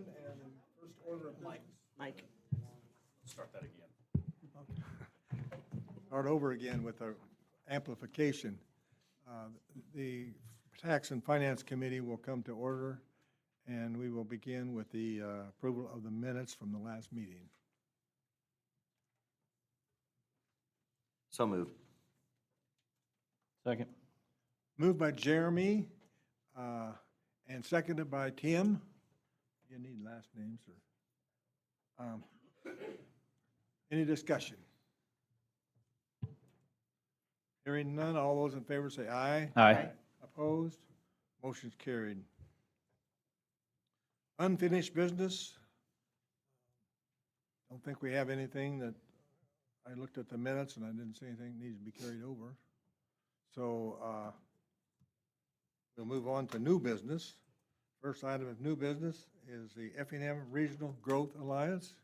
adjourn and first order of business. Mike. Start that again. Start over again with our amplification. The Tax and Finance Committee will come to order, and we will begin with the approval of the minutes from the last meeting. So moved. Second. Moved by Jeremy and seconded by Tim. You need last names, or? Any discussion? Hearing none, all those in favor say aye. Aye. Opposed? Motion's carried. Unfinished business? Don't think we have anything that, I looked at the minutes and I didn't see anything that needs to be carried over. So we'll move on to new business. First item of new business is the Effingham Regional Growth Alliance,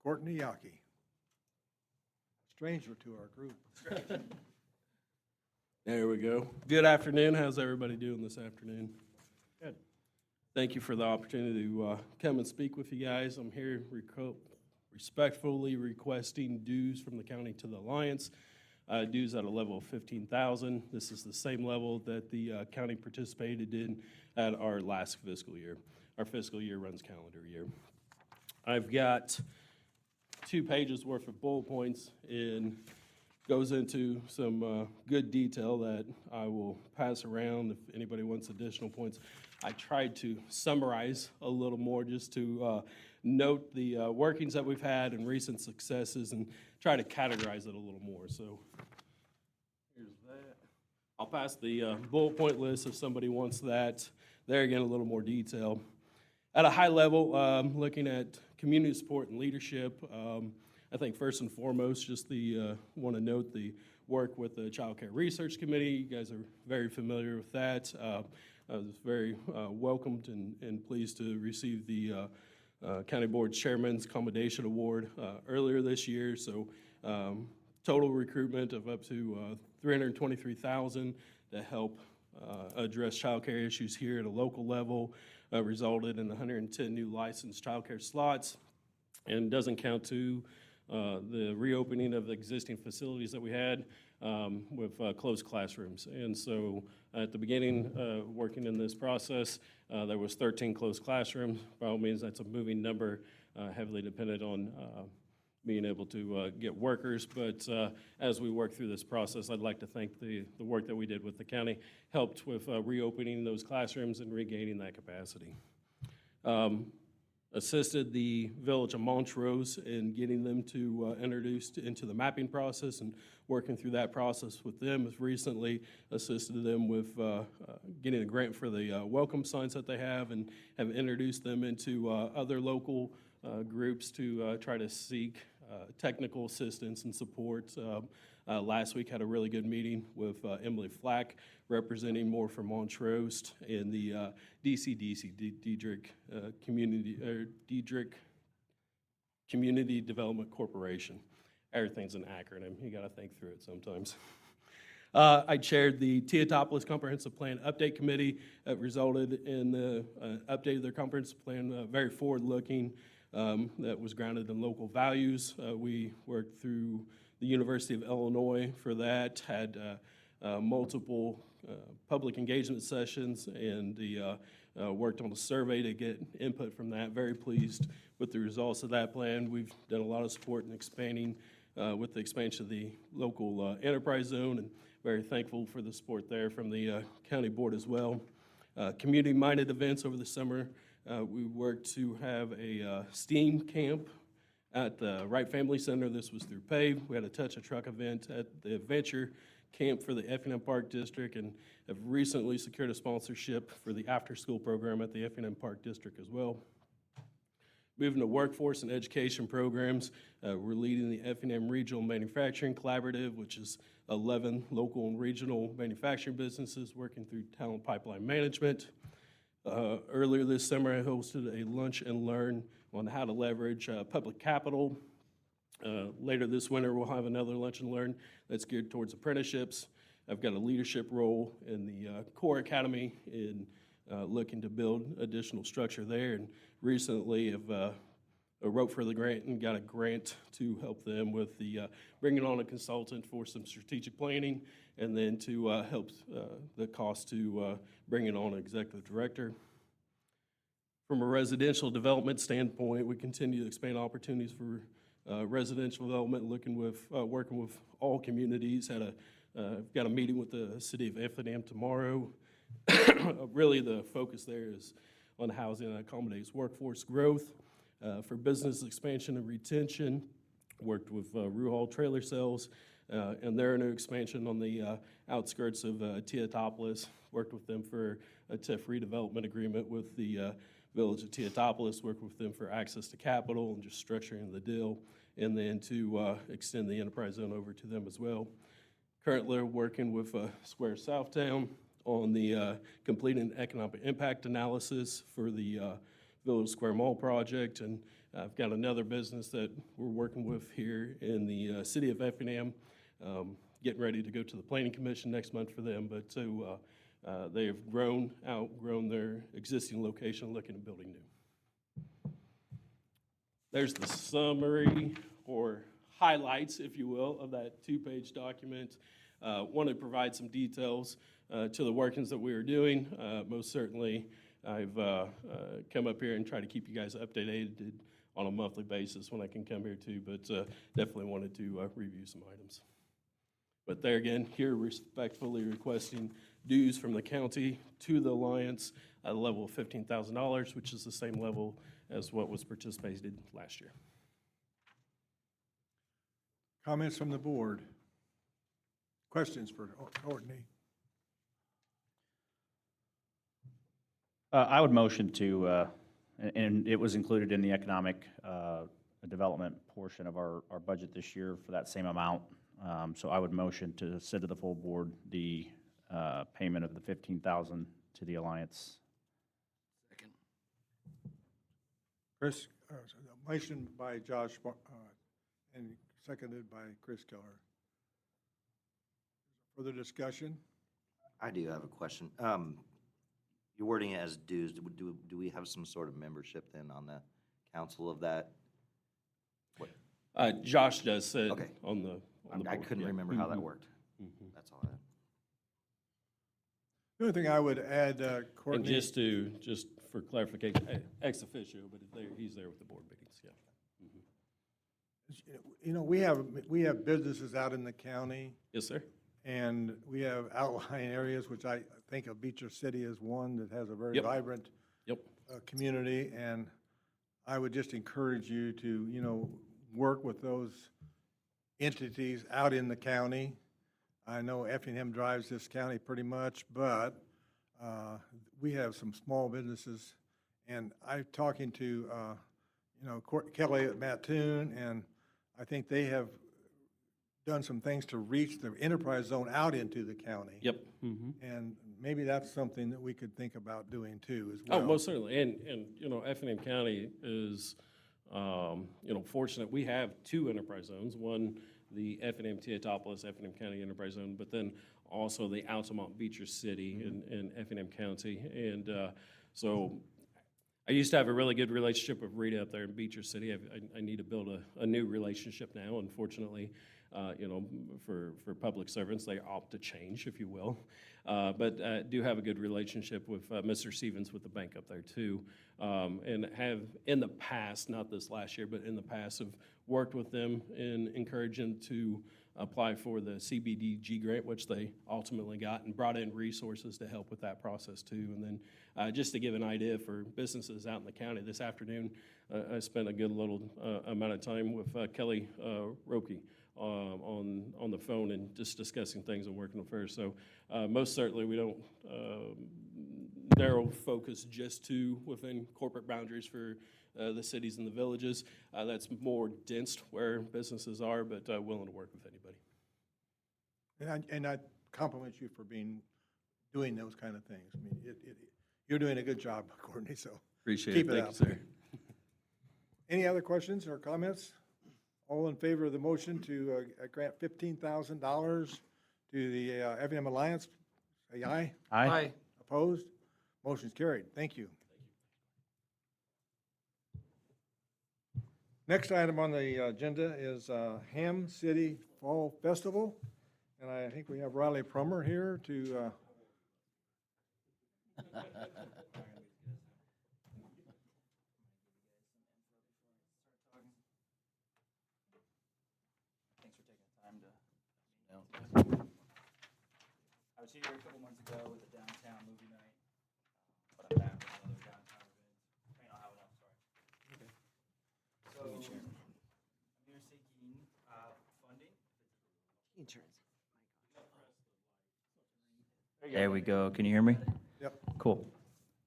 Courtney Yockey. Stranger to our group. There we go. Good afternoon. How's everybody doing this afternoon? Good. Thank you for the opportunity to come and speak with you guys. I'm here respectfully requesting dues from the county to the Alliance. Dues at a level of $15,000. This is the same level that the county participated in at our last fiscal year. Our fiscal year runs calendar year. I've got 2 pages worth of bullet points and goes into some good detail that I will pass around if anybody wants additional points. I tried to summarize a little more just to note the workings that we've had and recent successes and try to categorize it a little more. So here's that. I'll pass the bullet point list if somebody wants that. There again, a little more detail. At a high level, looking at community support and leadership, I think first and foremost, just want to note the work with the Child Care Research Committee. You guys are very familiar with that. I was very welcomed and pleased to receive the County Board Chairman's Commendation Award earlier this year. So total recruitment of up to $323,000 to help address child care issues here at a local level resulted in 110 new licensed child care slots, and doesn't count to the reopening of the existing facilities that we had with closed classrooms. And so at the beginning, working in this process, there was 13 closed classrooms. By all means, that's a moving number, heavily dependent on being able to get workers. But as we work through this process, I'd like to thank the work that we did with the county, helped with reopening those classrooms and regaining that capacity. Assisted the Village of Montrose in getting them to introduced into the mapping process and working through that process with them. Has recently assisted them with getting a grant for the welcome signs that they have, and have introduced them into other local groups to try to seek technical assistance and support. Last week had a really good meeting with Emily Flack, representing more from Montrose and the Diedrich Community Development Corporation. Everything's an acronym. You got to think through it sometimes. I chaired the Teotopolis Comprehensive Plan Update Committee that resulted in the update of their comprehensive plan, very forward-looking, that was grounded in local values. We worked through the University of Illinois for that, had multiple public engagement sessions, and worked on a survey to get input from that. Very pleased with the results of that plan. We've done a lot of support in expanding with the expansion of the local enterprise zone, and very thankful for the support there from the county board as well. Community-minded events over the summer. We worked to have a STEAM camp at the Wright Family Center. This was through PAVE. We had a Touch a Truck event at the Adventure Camp for the Effingham Park District, and have recently secured a sponsorship for the after-school program at the Effingham Park District as well. Moving to workforce and education programs, we're leading the Effingham Regional Manufacturing Collaborative, which is 11 local and regional manufacturing businesses working through talent pipeline management. Earlier this summer, I hosted a lunch and learn on how to leverage public capital. Later this winter, we'll have another lunch and learn that's geared towards apprenticeships. I've got a leadership role in the Core Academy in looking to build additional structure there. And recently have wrote for the grant and got a grant to help them with the bringing on a consultant for some strategic planning, and then to help the cost to bringing on an executive director. From a residential development standpoint, we continue to expand opportunities for residential development, working with all communities. Got a meeting with the city of Effingham tomorrow. Really, the focus there is on housing that accommodates workforce growth. For business expansion and retention, worked with Ruhal Trailer Sales and their new expansion on the outskirts of Teotopolis. Worked with them for a TIF redevelopment agreement with the Village of Teotopolis. Worked with them for access to capital and just structuring the deal, and then to extend the enterprise zone over to them as well. Currently working with Square Southtown on the completing economic impact analysis for the Village Square Mall project, and I've got another business that we're working with here in the city of Effingham, getting ready to go to the Planning Commission next month for them, but they have outgrown their existing location, looking at building new. There's the summary or highlights, if you will, of that two-page document. Want to provide some details to the workings that we are doing. Most certainly, I've come up here and try to keep you guys updated on a monthly basis when I can come here too, but definitely wanted to review some items. But there again, here respectfully requesting dues from the county to the Alliance at a level of $15,000, which is the same level as what was participated last year. Comments from the board? Questions for Courtney? I would motion to, and it was included in the economic development portion of our budget this year for that same amount. So I would motion to send to the full board the payment of the $15,000 to the Alliance. Second. Chris, motion by Josh and seconded by Chris Keller. Further discussion? I do have a question. You're wording it as dues. Do we have some sort of membership then on the council of that? What? Josh does sit Okay. on the I board, couldn't yeah. remember how that Mhm. worked. Mhm. That's all I had. The only thing I would add, And Courtney. just for clarification, ex officio, but he's there with the board meetings, yeah. You know, we have businesses out in the county, Yes, sir? and we have outlying areas, which I think of Beecher City as one that has a very Yep. vibrant Yep. community, and I would just encourage you to, work with those entities out in the county. I know Effingham drives this county pretty much, but we have some small businesses, and I'm talking to, Kelly at Mattoon, and I think they have done some things to reach the enterprise zone out into the county. Yep. Mhm. And maybe that's something that we could think about doing too as Oh, well. most certainly. And Effingham County is, fortunate. We have two enterprise zones. One, the Effingham Teotopolis, Effingham County Enterprise Zone, but then also the Altamont Beecher City in Effingham County. And so I used to have a really good relationship with Rita up there in Beecher City. I need to build a new relationship now. Unfortunately, for public servants, they opt to change, if you will. But I do have a good relationship with Mr. Stevens with the bank up there too. And have in the past, not this last year, but in the past, have worked with them in encouraging to apply for the CBDG grant, which they ultimately got, and brought in resources to help with that process too. And then just to give an idea for businesses out in the county, this afternoon, I spent a good little amount of time with Kelly Roque on the phone and just discussing things and working with her. So most certainly we don't narrow focus just to within corporate boundaries for the cities and the villages. That's more dense where businesses are, but willing to work with anybody. And I compliment you for doing those kind of things. I mean, you're doing a good job, Courtney, so Appreciate keep it. it Thank up you, there. sir. Any other questions or comments? All in favor of the motion to grant $15,000 to the Effingham Alliance, say aye. Aye. Opposed? Motion's carried. Thank you. Next item on the agenda is Ham City Fall Festival. And I think we have Riley Prummer here to, Thanks for taking the time to. I was here a couple months ago with a downtown movie night, but I'm back with another downtown event. I mean, I'll have enough, sorry. So, I'm here seeking funding. There we go. Can you hear me? yep, Cool.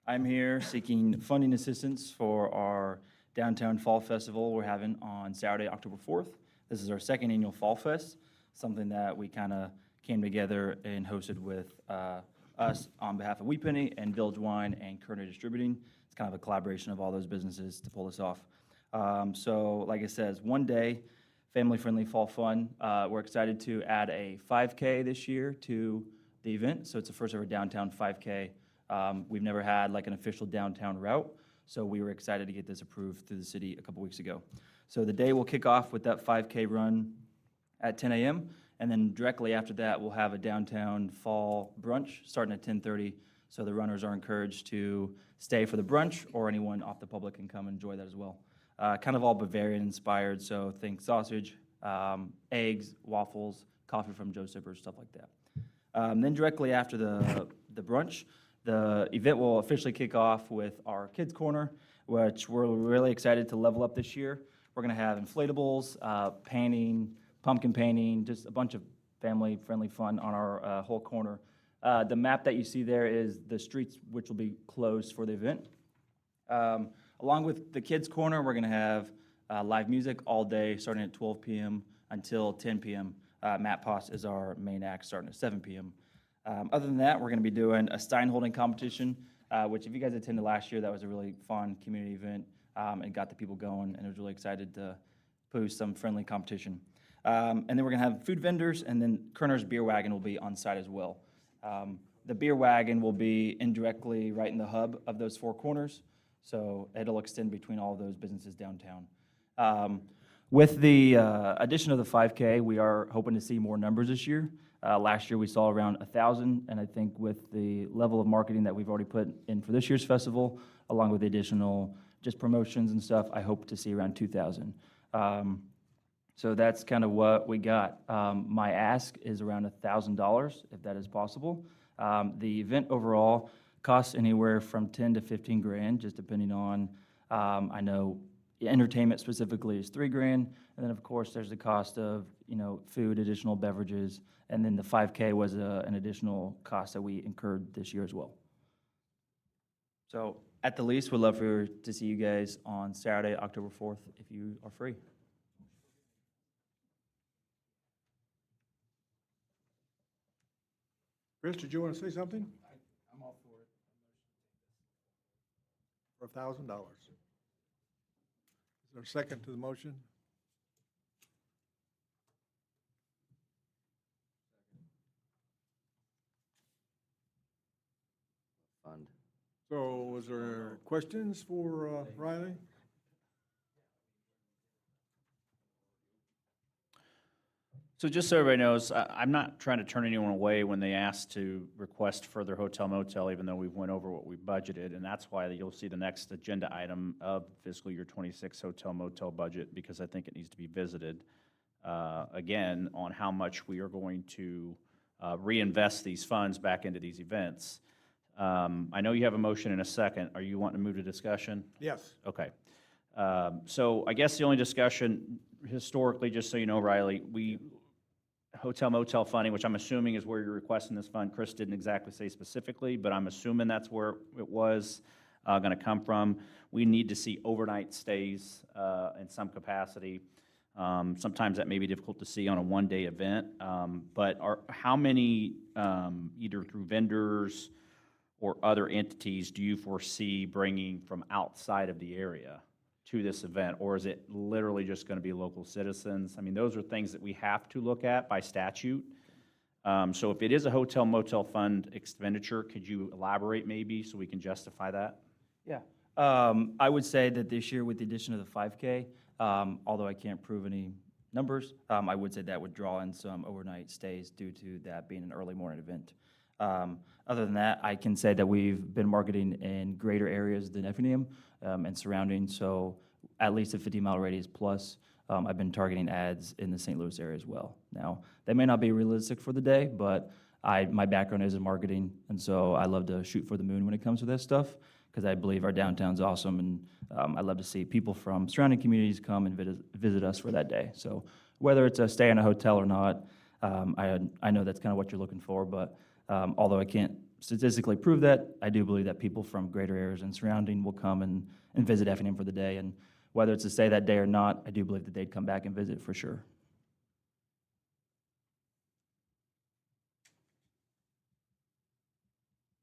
I'm here seeking funding assistance for our downtown fall festival we're having on Saturday, October 4th. This is our second annual Fall Fest, something that we kind of came together and hosted with us on behalf of Wheat Penny and Village Wine and Kerner Distributing. It's kind of a collaboration of all those businesses to pull this off. So like I said, it's one day, family-friendly fall fun. We're excited to add a 5K this year to the event, so it's the first ever downtown 5K. We've never had like an official downtown route, so we were excited to get this approved through the city a couple weeks ago. So the day will kick off with that 5K run at 10 a.m., and then directly after that, we'll have a downtown fall brunch starting at 10:30. So the runners are encouraged to stay for the brunch, or anyone off the public can come and enjoy that as well. Kind of all Bavarian inspired, so think sausage, eggs, waffles, coffee from Joe Sippers, stuff like that. Then directly after the brunch, the event will officially kick off with our Kids Corner, which we're really excited to level up this year. We're going to have inflatables, painting, pumpkin painting, just a bunch of family-friendly fun on our whole corner. The map that you see there is the streets which will be closed for the event. Along with the Kids Corner, we're going to have live music all day, starting at 12 p.m. until 10 p.m. Matt Poss is our main act, starting at 7 p.m. Other than that, we're going to be doing a Stein holding competition, which if you guys attended last year, that was a really fun community event and got the people going, and it was really excited to post some friendly competition. And then we're going to have food vendors, and then Kerner's Beer Wagon will be on site as well. The beer wagon will be indirectly right in the hub of those four corners, so it'll extend between all of those businesses downtown. With the addition of the 5K, we are hoping to see more numbers this year. Last year, we saw around 1,000, and I think with the level of marketing that we've already put in for this year's festival, along with the additional just promotions and stuff, I hope to see around 2,000. So that's kind of what we got. My ask is around $1,000, if that is possible. The event overall costs anywhere from 10 to 15 grand, just depending on, I know entertainment specifically is $3 grand, and then of course there's the cost of food, additional beverages, and then the 5K was an additional cost that we incurred this year as well. So at the least, we'd love to see you guys on Saturday, October 4th, if you are free. Chris, did you want to say something? I'm all for it. For $1,000. Is there a second to the motion? Fund. So was there questions for Riley? So just so everybody knows, I'm not trying to turn anyone away when they ask to request further hotel motel, even though we went over what we budgeted, and that's why you'll see the next agenda item of fiscal year 26 hotel motel budget, because I think it needs to be visited again on how much we are going to reinvest these funds back into these events. I know you have a motion in a second. Are you wanting to move to discussion? Yes. Okay. So I guess the only discussion historically, just so you know, Riley, hotel motel funding, which I'm assuming is where you're requesting this fund. Chris didn't exactly say specifically, but I'm assuming that's where it was going to come from. We need to see overnight stays in some capacity. Sometimes that may be difficult to see on a one-day event, but how many, either through vendors or other entities, do you foresee bringing from outside of the area to this event, or is it literally just going to be local citizens? I mean, those are things that we have to look at by statute. So if it is a hotel motel fund expenditure, could you elaborate maybe so we can justify that? Yeah. I would say that this year, with the addition of the 5K, although I can't prove any numbers, I would say that would draw in some overnight stays due to that being an early morning event. Other than that, I can say that we've been marketing in greater areas than Effingham and surrounding, so at least a 50-mile radius plus. I've been targeting ads in the St. Louis area as well. Now, they may not be realistic for the day, but my background is in marketing, and so I love to shoot for the moon when it comes to that stuff, because I believe our downtown's awesome, and I love to see people from surrounding communities come and visit us for that day. So whether it's a stay in a hotel or not, I know that's kind of what you're looking for, but although I can't statistically prove that, I do believe that people from greater areas and surrounding will come and visit Effingham for the day, and whether it's to stay that day or not, I do believe that they'd come back and visit for sure.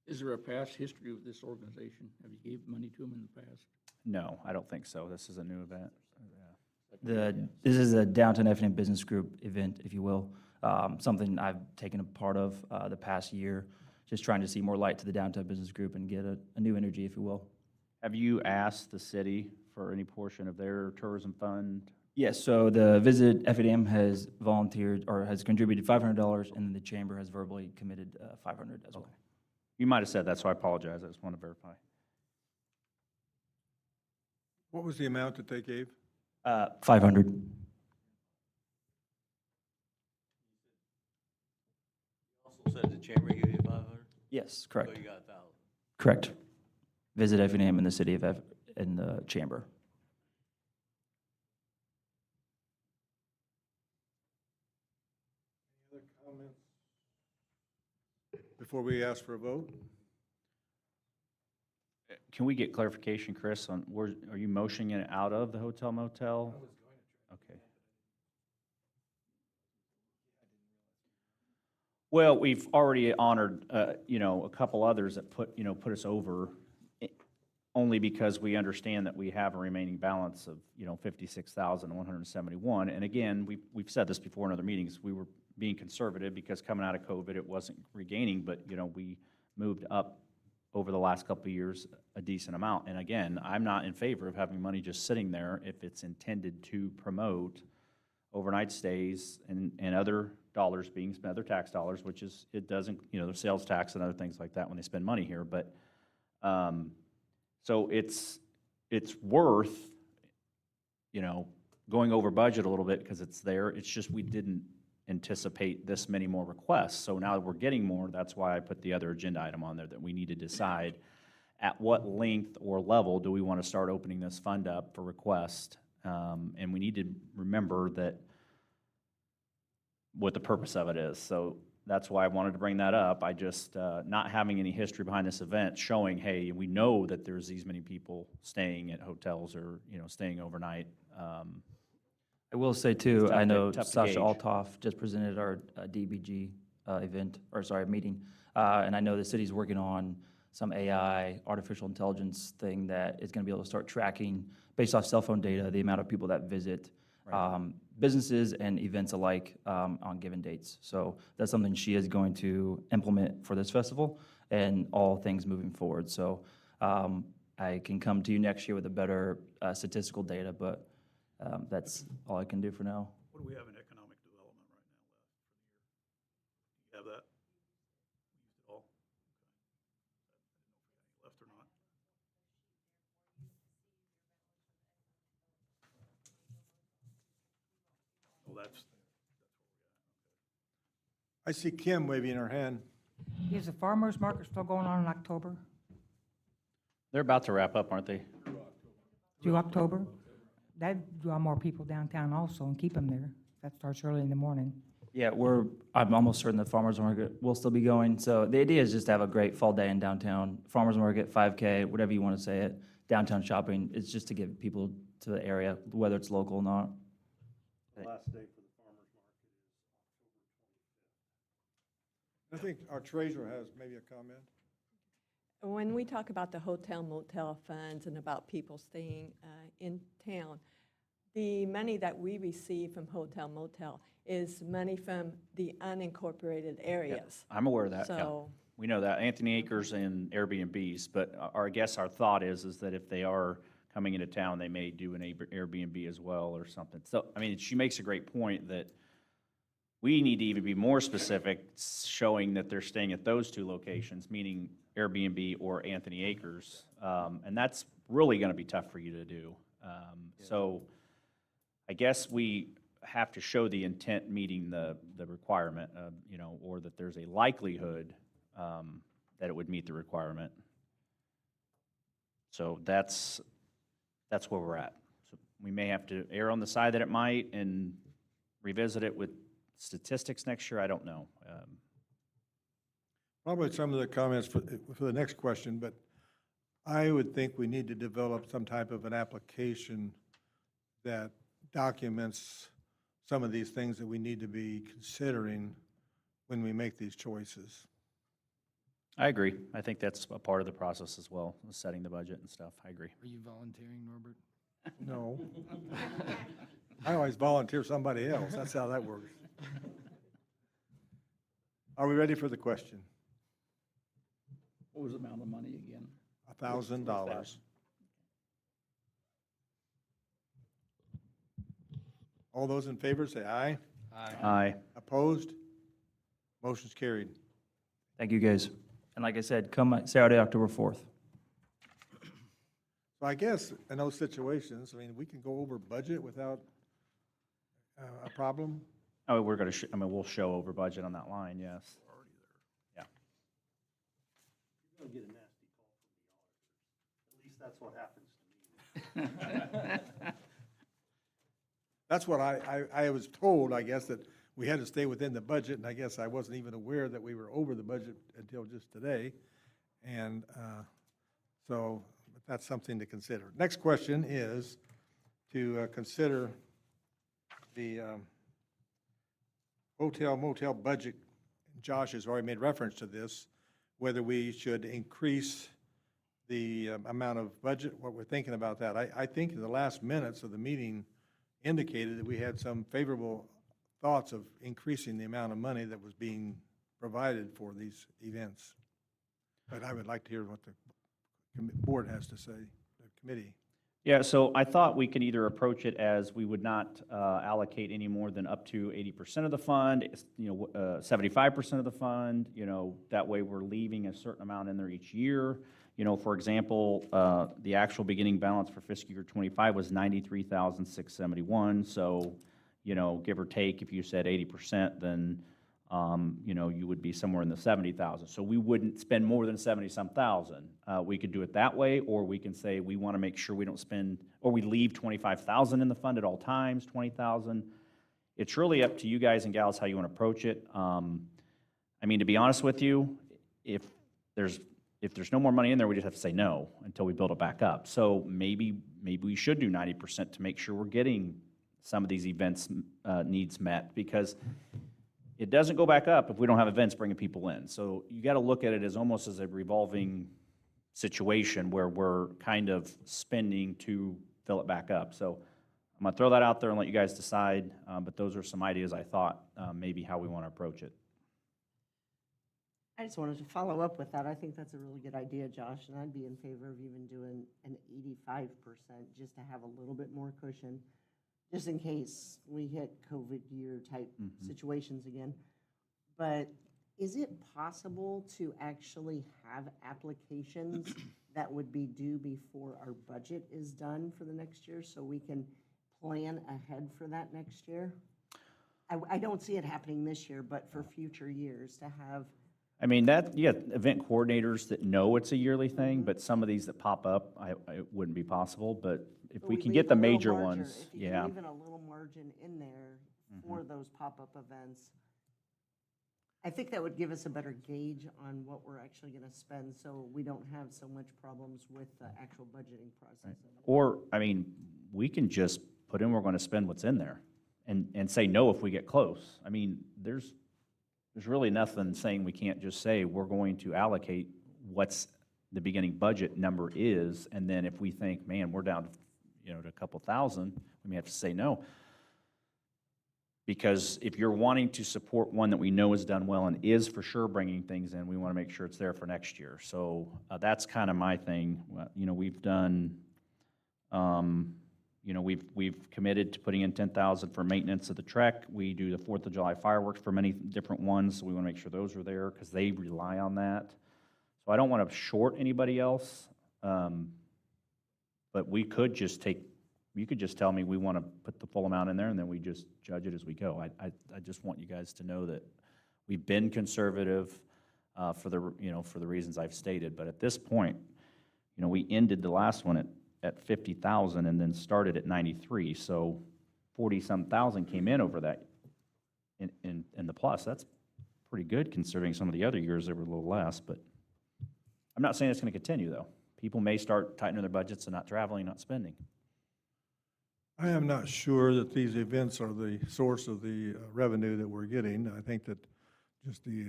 Is there a past history of this organization? Have you gave money to them in the past? No, I don't think so. This is a new event. This is a Downtown Effingham Business Group event, if you will, something I've taken a part of the past year, just trying to see more light to the Downtown Business Group and get a new energy, if you will. Have you asked the city for any portion of their tourism fund? Yes, so the Visit Effingham has volunteered, or has contributed $500, and then the Chamber has verbally committed $500 as well. You might have said that, so I apologize. I just want to verify. What was the amount that they gave? 500. Also said the chamber gave you 500, Yes, so correct. you got 1,000. Correct. Visit Effingham in the city of in the Chamber. Other comments? Before we ask for a vote? Can we get clarification, Chris, on where, are you motioning it out of the hotel motel? Okay. Well, we've already honored, a couple others that put us over, only because we understand that we have a remaining balance of, 56,171. And again, we've said this before in other meetings, we were being conservative because coming out of COVID, it wasn't regaining, but, we moved up over the last couple of years a decent amount. And again, I'm not in favor of having money just sitting there if it's intended to promote overnight stays and other dollars being spent, other tax dollars, which is, it doesn't, there's sales tax and other things like that when they spend money here. But, so it's worth, going over budget a little bit because it's there. It's just we didn't anticipate this many more requests. So now that we're getting more, that's why I put the other agenda item on there, that we need to decide at what length or level do we want to start opening this fund up for request. And we need to remember that what the purpose of it is. So that's why I wanted to bring that up. I just, not having any history behind this event, showing, hey, we know that there's these many people staying at hotels or, staying overnight. I will say too, I know tough to Sasha gauge. Altoff just presented our DBG meeting, and I know the city's working on some AI, artificial intelligence thing that is going to be able to start tracking, based off cell phone data, the amount of people that visit businesses and events alike on given dates. So that's something she is going to implement for this festival and all things moving forward. So I can come to you next year with a better statistical data, but that's all I can do for now. What do we have in economic development right now left for the year? Do you have that? Used it all? Okay. Left or not? Oh, that's I see Kim waving her hand. Is the farmer's market still going on in October, They're about to wrap up, aren't they? through October? That'd draw more people downtown also and keep them there. That starts early in the morning. Yeah, I'm almost certain the farmer's market will still be going. So the idea is just to have a great fall day in downtown. Farmer's market, 5K, whatever you want to say it. Downtown shopping, it's just to get people to the area, whether it's local or not. The last day for the farmer's market is October 25th. I think our treasurer has maybe a comment. When we talk about the hotel motel funds and about people staying in town, the money that we receive from hotel motel is money from the unincorporated areas. I'm aware of that, yeah. So, We know that, Anthony Acres and Airbnbs, but I guess our thought is that if they are coming into town, they may do an Airbnb as well or something. So, I mean, she makes a great point that we need to even be more specific, showing that they're staying at those two locations, meaning Airbnb or Anthony Acres. And that's really gonna be tough for you to do. So I guess we have to show the intent meeting the requirement, you know, or that there's a likelihood that it would meet the requirement. So that's where we're at. So we may have to err on the side that it might and revisit it with statistics next year, I don't know. Probably some of the comments for the next question, but I would think we need to develop some type of an application that documents some of these things that we need to be considering when we make these choices. I agree. I think that's a part of the process as well, setting the budget and stuff. I agree. Are you volunteering, Norbert? No. I always volunteer somebody else. That's how that works. Are we ready for the question? What was the amount of money again? $1,000. All those in favor say aye. Aye. Opposed? Motion's carried. Thank you, guys. And like I said, come Saturday, October 4th. So I guess in those situations, I mean, we can go over budget without a problem. Oh, we're gonna, I mean, we'll show over budget on that line, yes. Yeah. You're gonna get a nasty call from the auditors. At least that's what happens to me. That's what I was told, I guess, that we had to stay within the budget, and I guess I wasn't even aware that we were over the budget until just today. And so that's something to consider. Next question is to consider the hotel motel budget. Josh has already made reference to this, whether we should increase the amount of budget, what we're thinking about that. I think in the last minutes of the meeting indicated that we had some favorable thoughts of increasing the amount of money that was being provided for these events. But I would like to hear what the board has to say, the committee. Yeah, so I thought we could either approach it as we would not allocate any more than up to 80% of the fund, 75% of the fund, that way we're leaving a certain amount in there each year. For example, the actual beginning balance for fiscal year '25 was $93,671. So, give or take, if you said 80%, then, you would be somewhere in the 70,000. So we wouldn't spend more than 70-some thousand. We could do it that way, or we can say we want to make sure we don't spend, or we leave 25,000 in the fund at all times, 20,000. It's really up to you guys and gals how you want to approach it. I mean, to be honest with you, if there's no more money in there, we just have to say no until we build it back up. So maybe we should do 90% to make sure we're getting some of these events needs met, because it doesn't go back up if we don't have events bringing people in. So you got to look at it as almost as a revolving situation where we're kind of spending to fill it back up. So I'm going to throw that out there and let you guys decide, but those are some ideas I thought maybe how we want to approach it. I just wanted to follow up with that. I think that's a really good idea, Josh, and I'd be in favor of even doing an 85% just to have a little bit more cushion, just in case we hit COVID year type situations again. But is it possible to actually have applications that would be due before our budget is done for the next year, so we can plan ahead for that next year? I don't see it happening this year, but for future years to have. I mean, event coordinators that know it's a yearly thing, but some of these that pop up, it wouldn't be possible, but if we can leave get the a little major margin- ones, If you yeah. can leave in a little margin in there for those pop-up events, I think that would give us a better gauge on what we're actually going to spend, so we don't have so much problems with the actual budgeting process. Or, I mean, we can just put in we're going to spend what's in there and say no if we get close. I mean, there's really nothing saying we can't just say we're going to allocate what's the beginning budget number is, and then if we think, man, we're down to a couple thousand, we may have to say no. Because if you're wanting to support one that we know is done well and is for sure bringing things in, we want to make sure it's there for next year. So that's kind of my thing. You know, we've done, you know, we've committed to putting in 10,000 for maintenance of the Trek. We do the 4th of July fireworks for many different ones, so we want to make sure those are there because they rely on that. So I don't want to short anybody else, but we could just take, you could just tell me we want to put the full amount in there, and then we just judge it as we go. I just want you guys to know that we've been conservative for the, you know, for the reasons I've stated, but at this point, you know, we ended the last one at 50,000 and then started at 93, so 40-some thousand came in over that in the plus. That's pretty good considering some of the other years they were a little less, but I'm not saying it's going to continue, though. People may start tightening their budgets and not traveling, not spending. I am not sure that these events are the source of the revenue that we're getting. I think that just the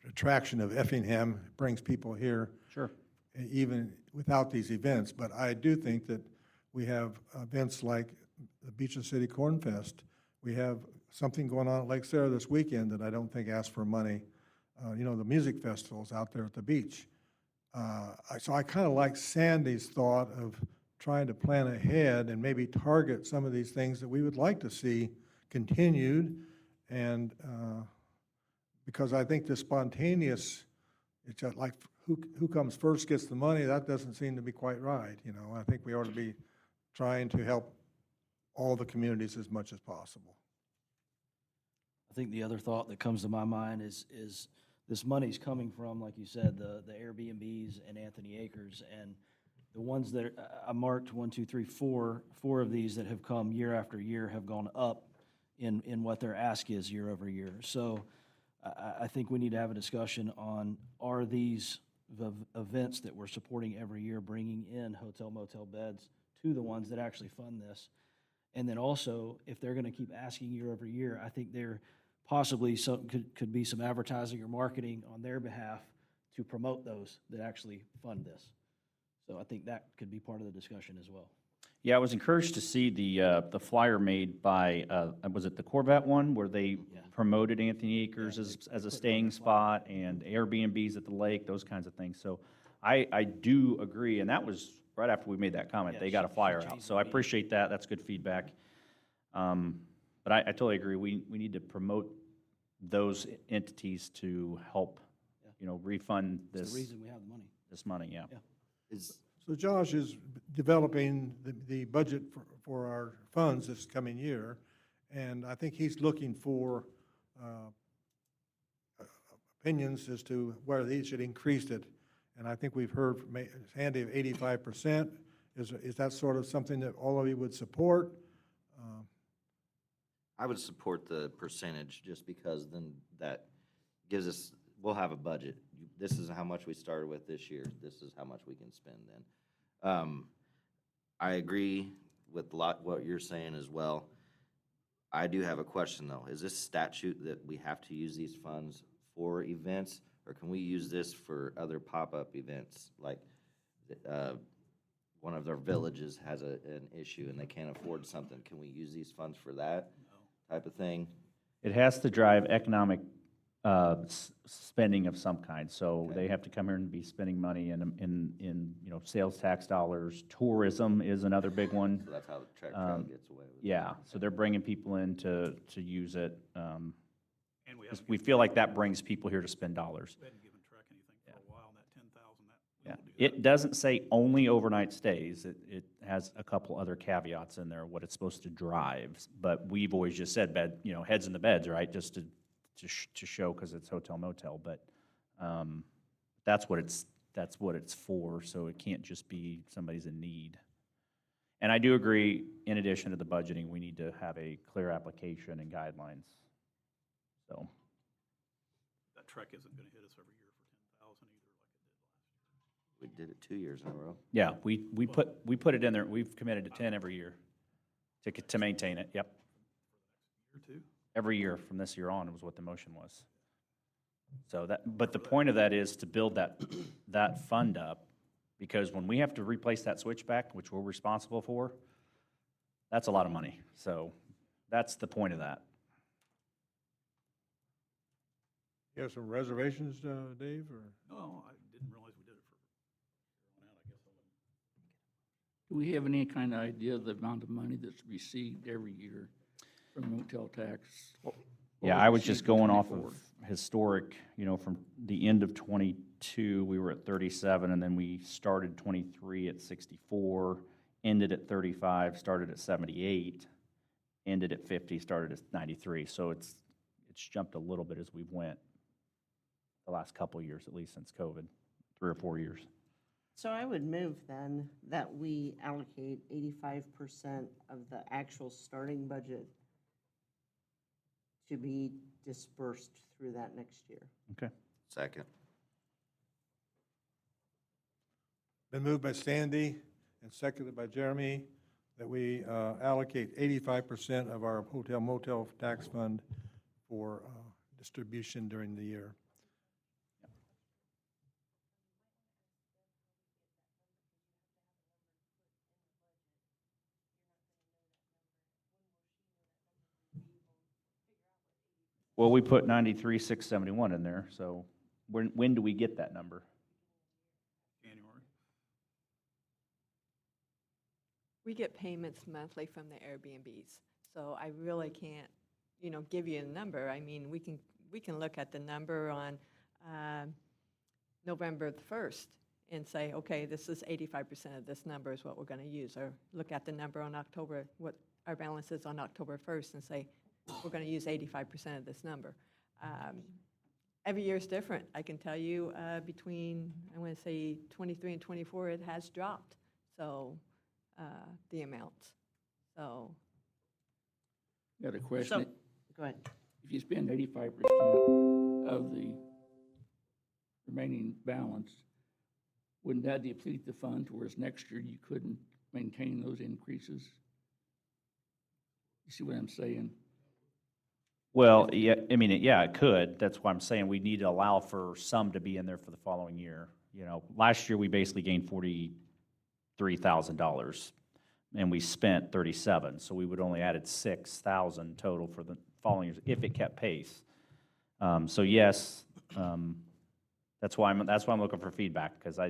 attraction of Effingham brings people here. Sure. Even without these events. But I do think that we have events like the Beach and City Corn Fest. We have something going on at Lake Sarah this weekend that I don't think asks for money. You know, the music festivals out there at the beach. So I kind of like Sandy's thought of trying to plan ahead and maybe target some of these things that we would like to see continued. And because I think the spontaneous, it's just like who comes first gets the money, that doesn't seem to be quite right. You know, I think we ought to be trying to help all the communities as much as possible. I think the other thought that comes to my mind is this money's coming from, like you said, the Airbnbs and Anthony Acres, and the ones that I marked 1, 2, 3, 4 of these that have come year after year have gone up in what their ask is year over year. So I think we need to have a discussion on, are these the events that we're supporting every year bringing in hotel motel beds to the ones that actually fund this? And then also, if they're going to keep asking year over year, I think there possibly could be some advertising or marketing on their behalf to promote those that actually fund this. So I think that could be part of the discussion as well. Yeah, I was encouraged to see the flyer made by, was it the Corvette one, where they promoted Anthony Acres as a staying spot and Airbnbs at the lake, those kinds of things. So I do agree, and that was right after we made that comment. Yeah, They got a she flyer changed out, the so I meeting. appreciate that. That's good feedback. But I totally agree. We need to promote those entities to help, Yeah. you know, refund It's the this reason we have the money. money, yeah. Yeah. Is, So Josh is developing the budget for our funds this coming year, and I think he's looking for opinions as to where they should increase it. And I think we've heard from Sandy of 85%. Is that sort of something that all of you would support? I would support the percentage just because then that gives us, we'll have a budget. This is how much we started with this year. This is how much we can spend then. I agree with what you're saying as well. I do have a question though. Is this statute that we have to use these funds for events, or can we use this for other pop-up events? Like one of their villages has an issue and they can't afford something. Can we use these funds for that type of thing? It has to drive economic spending of some kind. So Okay. they have to come here and be spending money in you know, sales tax dollars. Tourism is another big one. So that's how the track trail gets away with it. Yeah, so they're bringing people in to use it. And we 'Cause haven't we given, feel like that brings people here to spend dollars. we hadn't given Trek anything for a while, and that 10,000, that, we Yeah. won't do that. It doesn't say only overnight stays. It has a couple other caveats in there, what it's supposed to drive. But we've always just said bed, you know, heads in the beds, right? Just to show, because it's hotel motel. But that's what it's for. So it can't just be somebody's in need. And I do agree, in addition to the budgeting, we need to have a clear application and guidelines. So, That Trek isn't gonna hit us every year for 10,000 either, like it did last year. We did it 2 years in a row. yeah, we put it in there. We've committed to 10 every year to maintain it. Yep. Year two? Every year from this year on was what the motion was. So but the point of that is to build that fund up, because when we have to replace that switchback, which we're responsible for, that's a lot of money. So That's the point of that. You have some reservations, Dave, or? No, I didn't realize we did it for, I guess I wouldn't. Do we have any kind of idea of the amount of money that's received every year from motel tax? Yeah, I was just going off of historic, from the end of '22, we were at 37, and then we started '23 at 64, ended at 35, started at 78, ended at 50, started at 93. So it's jumped a little bit as we've went the last couple of years, at least since COVID, 3 or 4 years. So I would move then that we allocate 85% of the actual starting budget to be dispersed through that next year. Okay. Second. Been moved by Sandy and seconded by Jeremy that we allocate 85% of our hotel motel tax fund for distribution during the year. Well, we put 93,671 in there, so when do we get that number? January. We get payments monthly from the Airbnbs, so I really can't, give you a number. I mean, we can look at the number on November the 1st and say, okay, this is 85% of this number is what we're going to use, or look at the number on October, what our balance is on October 1st, and say, we're going to use 85% of this number. Every year is different. I can tell you between, I want to say 23 and 24, it has dropped, so the amounts. So Got a question. Go ahead. If you spend 85% of the remaining balance, wouldn't that deplete the fund, whereas next year you couldn't maintain those increases? You see what I'm saying? Well, yeah, I mean, yeah, it could. That's why I'm saying we need to allow for some to be in there for the following year. Last year, we basically gained $43,000, and we spent 37, so we would only added 6,000 total for the following years if it kept pace. So yes, that's why I'm looking for feedback, because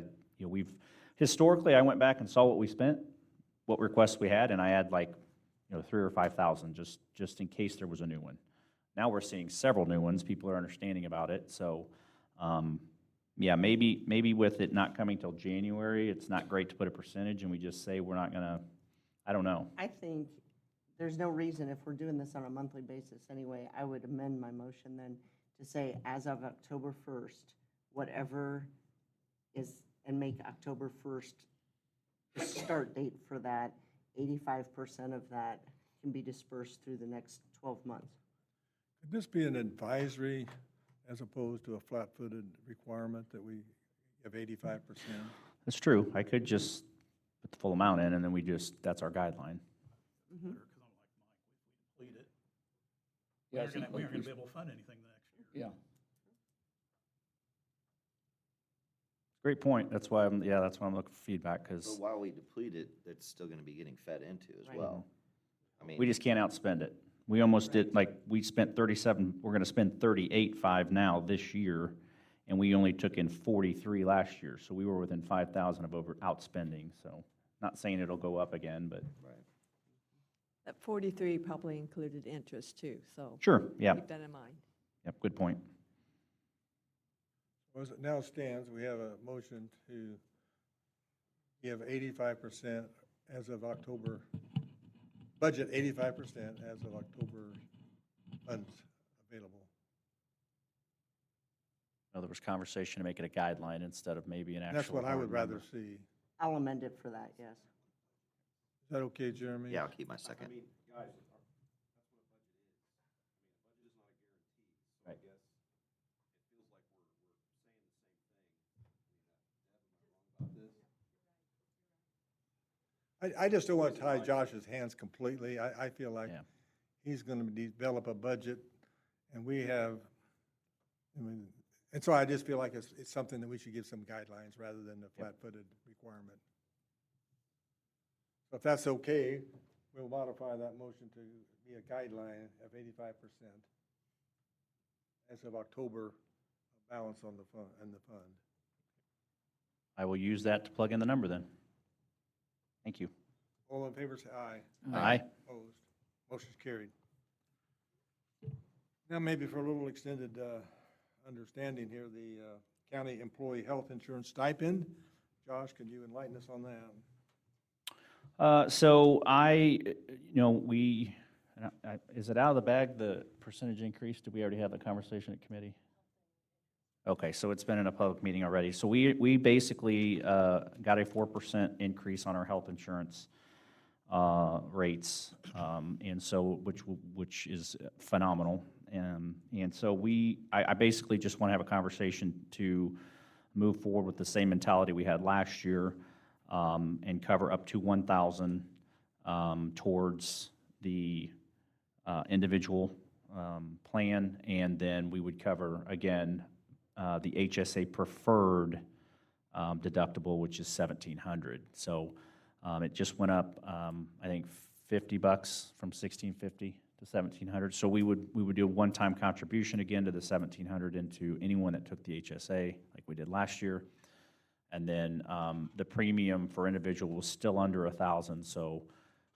we've historically, I went back and saw what we spent, what requests we had, and I had 3,000 or 5,000 just in case there was a new one. Now we're seeing several new ones. People are understanding about it. So, yeah, maybe with it not coming till January, it's not great to put a percentage and we just say we're not going to, I don't know. I think there's no reason, if we're doing this on a monthly basis anyway, I would amend my motion then to say as of October 1st, whatever is, and make October 1st the start date for that, 85% of that can be dispersed through the next 12 months. Could this be an advisory as opposed to a flat-footed requirement that we have 85%? That's true. I could just put the full amount in and then that's our guideline. Because I'm like Mike, if we deplete it, Yeah, we aren't going to be able to fund anything the next year. Yeah. Great point. That's why I'm looking for feedback, But because while we deplete it, it's still gonna be getting fed into as Right. well. I mean, we just can't outspend it. We almost did, we spent 37, we're going to spend 38.5 now this year, and we only took in 43 last year, so we were within 5,000 of outspending, so not saying it'll go up again, but. that 43 probably included interest too, so Sure, yeah, keep that in mind. yep, good point. Well, as it now stands, we have a motion to give 85% as of October, budget 85% as of October funds available. Now, there was conversation to make it a guideline instead of maybe an And actual. that's what I would hard rather number. see. I'll amend it for that, yes. Is that okay, Jeremy? yeah, I'll keep my second. I just don't want to tie Josh's hands completely. I feel like Yeah. he's going to develop a budget, and we have, and so I just feel like it's something that we should give some guidelines rather than the flat-footed requirement. So if that's okay, we'll modify that motion to be a guideline of 85% as of October balance on the fund, and the fund. I will use that to plug in the number then. Thank you. All in favor, say aye. Aye. Opposed? Motion's carried. Now, maybe for a little extended understanding here, the county employee health insurance stipend. Josh, could you enlighten us on that? So is it out of the bag, the percentage increase? Did we already have that conversation at committee? Okay, so it's been in a public meeting already. So we basically got a 4% increase on our health insurance rates, and so, which is phenomenal. And so I basically just want to have a conversation to move forward with the same mentality we had last year, and cover up to 1,000 towards the individual plan, and then we would cover, again, the HSA preferred deductible, which is $1,700. So it just went up, I think, $50 from $1,650 to $1,700. So we would do a one-time contribution again to the $1,700 into anyone that took the HSA, like we did last year. And then the premium for individual was still under $1,000. So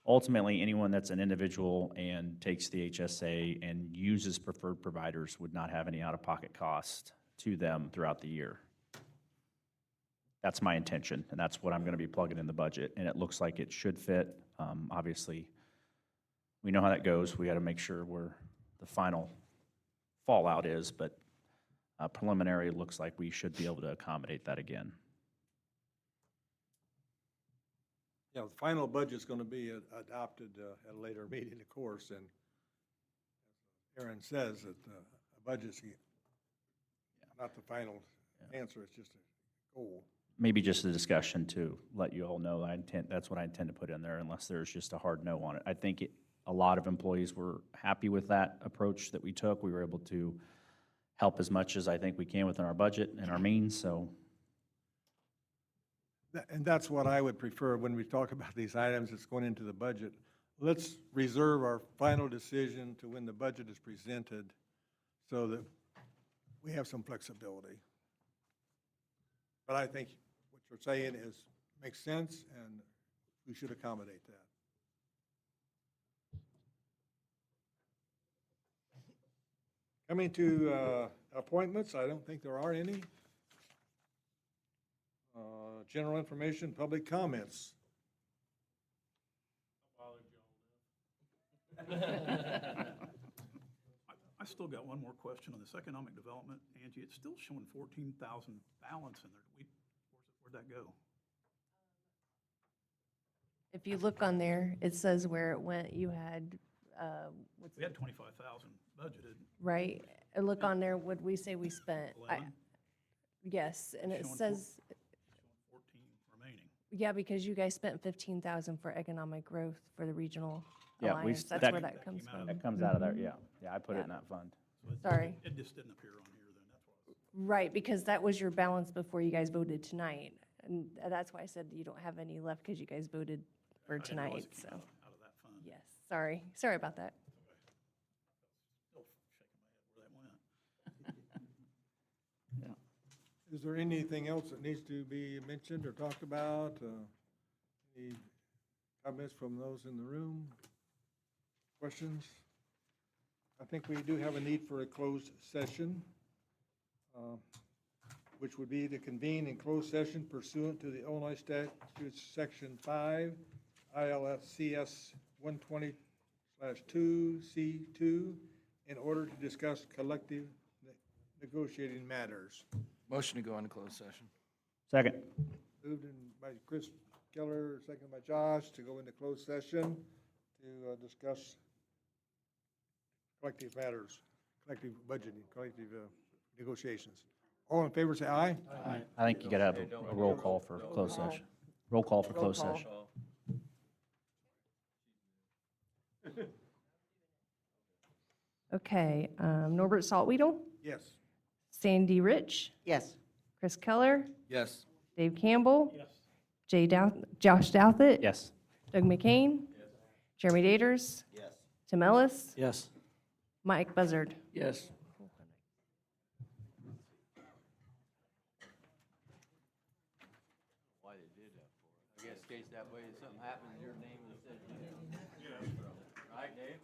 ultimately, anyone that's an individual and takes the HSA and uses preferred providers would not have any out-of-pocket cost to them throughout the year. That's my intention, and that's what I'm going to be plugging in the budget, and it looks like it should fit. Obviously, we know how that goes. We got to make sure where the final fallout is, but preliminary, it looks like we should be able to accommodate that again. Yeah, the final budget's going to be adopted at a later meeting, of course, and Aaron says that a budget's not the final answer, it's just a goal. Maybe just a discussion to let you all know that's what I intend to put in there, unless there's just a hard no on it. I think a lot of employees were happy with that approach that we took. We were able to help as much as I think we can within our budget and our means, so. And that's what I would prefer when we talk about these items that's going into the budget. Let's reserve our final decision to when the budget is presented so that we have some flexibility. But I think what you're saying makes sense, and we should accommodate that. Coming to appointments, I don't think there are any. General information, public comments. I still got one more question on this economic development. Angie, it's still showing 14,000 balance in there. Where'd that go? If you look on there, it says where it went. You had, We had 25,000 budgeted. right? And look on there, what we say we spent. 11? Yes, and it Showing says, 14 remaining. yeah, because you guys spent 15,000 for economic growth for the regional Yeah, alliance. That's that- where that comes came out of from. That comes out of there, yeah. Yeah, I put it in that fund. So it- Sorry. It just didn't appear on here then, that's why. Right, because that was your balance before you guys voted tonight. And that's why I said you don't have any left because you guys voted for I didn't realize tonight, it came so. out of that fund. Yes, sorry about that. Still shaking my head where that went. Is there anything else that needs to be mentioned or talked about? Any comments from those in the room? Questions? I think we do have a need for a closed session, which would be to convene in closed session pursuant to the Illinois statutes, Section 5, ILCS 120/2C2, in order to discuss collective negotiating matters. Motion to go into closed session. Second. Moved in by Chris Keller, seconded by Josh, to go into closed session to discuss collective matters, collective budgeting, collective negotiations. All in favor, say aye. I think you got to have a roll call for closed session. Roll call for closed call. session. Okay, Norbert Saltweedl, Yes. Sandy Rich, Yes. Chris Keller, Yes. Dave Campbell, Yes. Josh Douthit. Yes. Doug McCain, Jeremy Daters, Yes. Tim Ellis, Yes. Mike Buzzard. Yes. Why they did that for? I guess in case that way if something happens, your name is said. Right, Dave?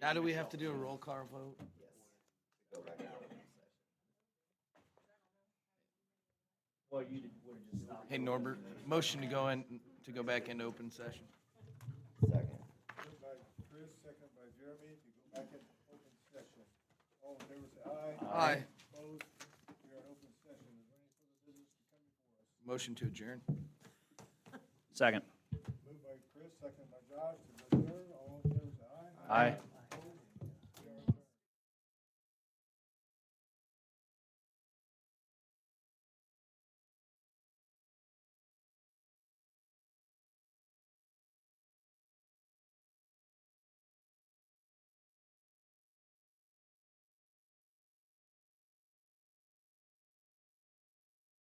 Now do we have to do a roll call vote? Well, you would have just stopped. Hey Norbert, motion to go back into open session. Second. Moved by Chris, second by Jeremy, to go back into open session. All in favor, say aye. Aye. Opposed? We are in open session. Is there any further business to come before us? Motion to adjourn. Second. Moved by Chris, second by Josh, to adjourn. All in favor, say aye. Aye.